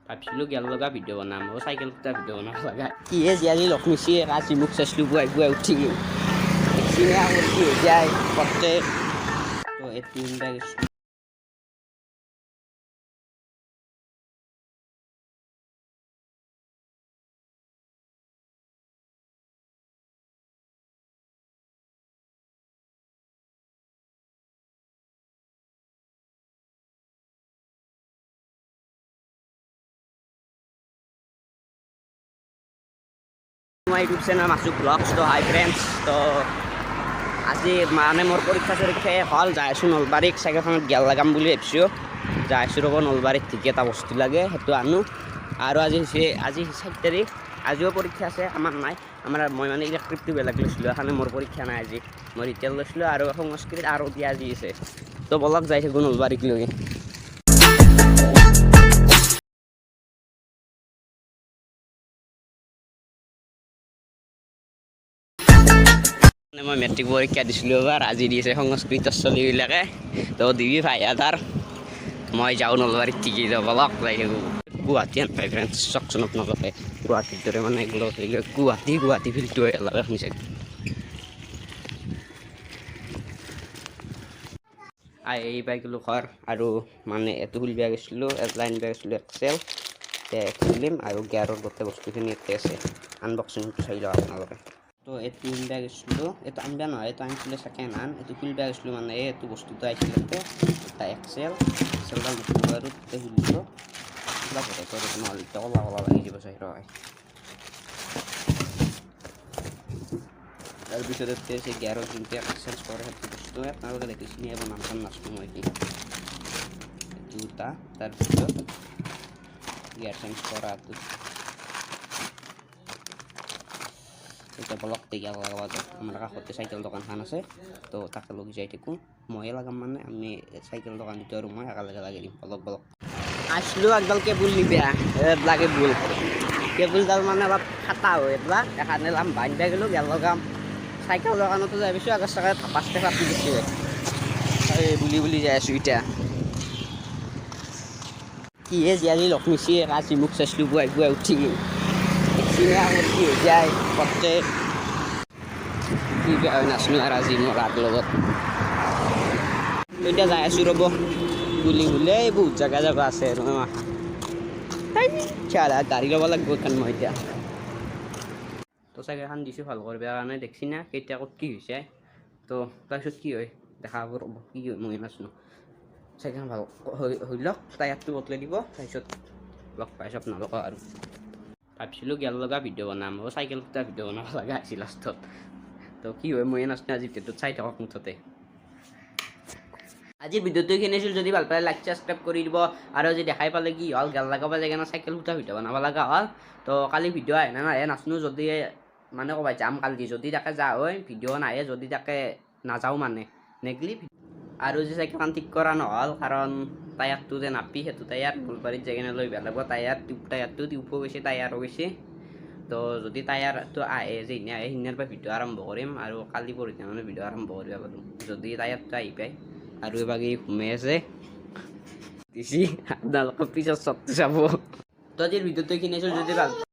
ভাবছিলো গেল লগা ভিডিঅ' বনাম আৰু চাইকেল দুটা ভিডিঅ' বনাব লগা কিহে জীয়ালি লক্ষ্মীচিয়ে আজি মোক চাইছিলোঁ গুৱাই গুৱাই উঠি গ'ল চিনে কি হৈ যায় পটকে তো এটিএমটা গৈছিলোঁ my YouTube channel Masuk Vlogs. তো হাই ফ্ৰেণ্ডছ তো আজি মানে মোৰ পৰীক্ষা হ'ল যাই আছোঁ নলবাৰীক চাইকেলখনত গেল লগাম বুলি ভাবিছোঁ যাই আছোঁ ৰ'ব নলবাৰীত ঠিক এটা বস্তু লাগে সেইটো আনো আৰু আজি 7 তাৰিখ আজিও পৰীক্ষা আছে আমাৰ নাই মই মানে ইলেক্ট্ৰিকটো বেলেগ লৈছিলোঁ সেইকাৰণে মোৰ পৰীক্ষা নাই আজি মই ৰিটেল লৈছিলোঁ আৰু সংস্কৃত আৰু দিয়া আজি আছে তো বলক যাই থাকোঁ নলবাৰীক লৈ মই মেট্ৰিক পৰীক্ষা দিছিলোঁ এবাৰ আজি দিছে সংস্কৃতৰ চলিবিলাকে তো দিবি ভাই আধাৰ মই যাওঁ নলবাৰীত টিকি যাব লগ যাই থাকোঁ গুৱাহাটী পাই ফ্ৰেণ্ডছ চাওকচোন আপোনালোকে গুৱাহাটীৰ দৰে মানে এগুলো গুৱাহাটী ফিল্ডটো লাগে শুনিছে এই বাইকগুলো ঘৰ আৰু মানে এইটো খুলিব গৈছিলোঁ লাইন বেয়া গৈছিলোঁ এক্সেল খুলিম আৰু গিয়াৰৰ গোটেই বস্তুখিনি ইয়াতে আছে আনবক্সিংটো চাই লওঁ আপোনালোকে তো এইটো খুলিব গৈছিলোঁ এইটো আনিব নহয় এইটো আনিছিলে ছেকেণ্ড হেণ্ড এইটো খুলিব গৈছিলোঁ মানে এইটো বস্তুটো আহিছিল এটা এক্সেলডাল বস্তু আৰু তাতে খুলিলোঁ কিবা ঘৰত নহ'লে কলা কলা লাগি যাব চাই ৰ তাৰপিছত ইয়াতে আছে গিয়াৰৰ যোনটো এক্সেঞ্জ কৰে সেইটো বস্তু আপোনালোকে দেখিছে এইবোৰ নাম চাম নাচলোঁ মই এইটো তাৰপিছত গিয়াৰ চেঞ্জ কৰাটো এতিয়া বলক গিয়াৰ লগাব যাওঁ আমাৰ কাষতে চাইকেল দোকানখন আছে তো তাকে লগ যাই থাকোঁ ময়ে লগাম মানে আমি চাইকেল দোকানটো আৰু মই একেলগে লাগি দিম বলক আসলো একডাল কেবুল নিবিয়া লাগে বুল কেবুলডাল মানে অলপ ফাটা হয় এইবিলাক এখানে লাম বান্ধা গেলোঁ গেল লগাম চাইকেল দোকানতো যাই পাইছোঁ আগৰ চাগে ধাপাচকে ফাটি দিছে বুলি যাই আছোঁ এতিয়া কিহে জীয়ালি লক্ষ্মীচিয়ে আজি মোক চাইছিলোঁ গুৱাই গুৱাই উঠি গ'ল চিনে কি হৈ যায় পটকে কি বেয়া হয় নাচলোঁ আৰু আজি মোৰ ৰাত লগত এতিয়া যাই আছোঁ ৰ'ব বুলি বহুত জেগা আছে আৰু গাড়ী ল'ব লাগিব এখন মই এতিয়া তো চাইকেলখন দিছোঁ ভাল কৰিব কাৰণে দেখছি না কেতিয়া ক'ত কি হৈছে তো তাৰপিছত কি হয় দেখা হ'ব ৰ'ব কি হয় মই নাজানো চাইকেলখন ভাল হৈ লওক টায়াৰটো বদলাই দিব তাৰপিছত লগ পাইছোঁ আপোনালোকক আৰু ভাবছিলোঁ গেল লগা ভিডিঅ' বনাম আৰু চাইকেল দুটা ভিডিঅ' বনাব লগা আছিল লাষ্টত তো কি হয় মই নাজানো আজি ভিডিঅ'টোত চাই থাকক মুঠতে আজিৰ ভিডিঅ'টো এইখিনি আছিল যদি ভাল পালে লাইক ছাবস্ক্ৰাইব কৰি দিব আৰু আজি দেখাই পালে কি হ'ল গেল লগাব লাগে না চাইকেল দুটা ভিডিঅ' বনাব লগা হ'ল তো কালি ভিডিঅ' আহে না নাহে নাজানো যদি মানে ক'বাই যাম কালি যদি তাকে যা হয় ভিডিঅ' নাহে যদি তাকে নাযাওঁ মানে নেগলি আৰু যে চাইকেলখন ঠিক কৰা নহ'ল কাৰণ টায়াৰটো যে নাপি সেইটো টায়াৰ নলবাৰীত যাই কিনে লৈ বেয়া লাগিব টায়াৰটো টিউবো গৈছে টায়াৰো গৈছে তো যদি টায়াৰটো আহে যে আহে সিদিনাৰ পৰা ভিডিঅ' আৰম্ভ কৰিম আৰু কালি পৰহি মানে ভিডিঅ' আৰম্ভ কৰিব পাৰোঁ যদি টায়াৰটো আহি পায় আৰু এবাগে ঘুমাই আছে দিছি আপোনালোকৰ পিছত চবটো চাব তো আজিৰ ভিডিঅ'টো এইখিনি আছিল যদি ভাল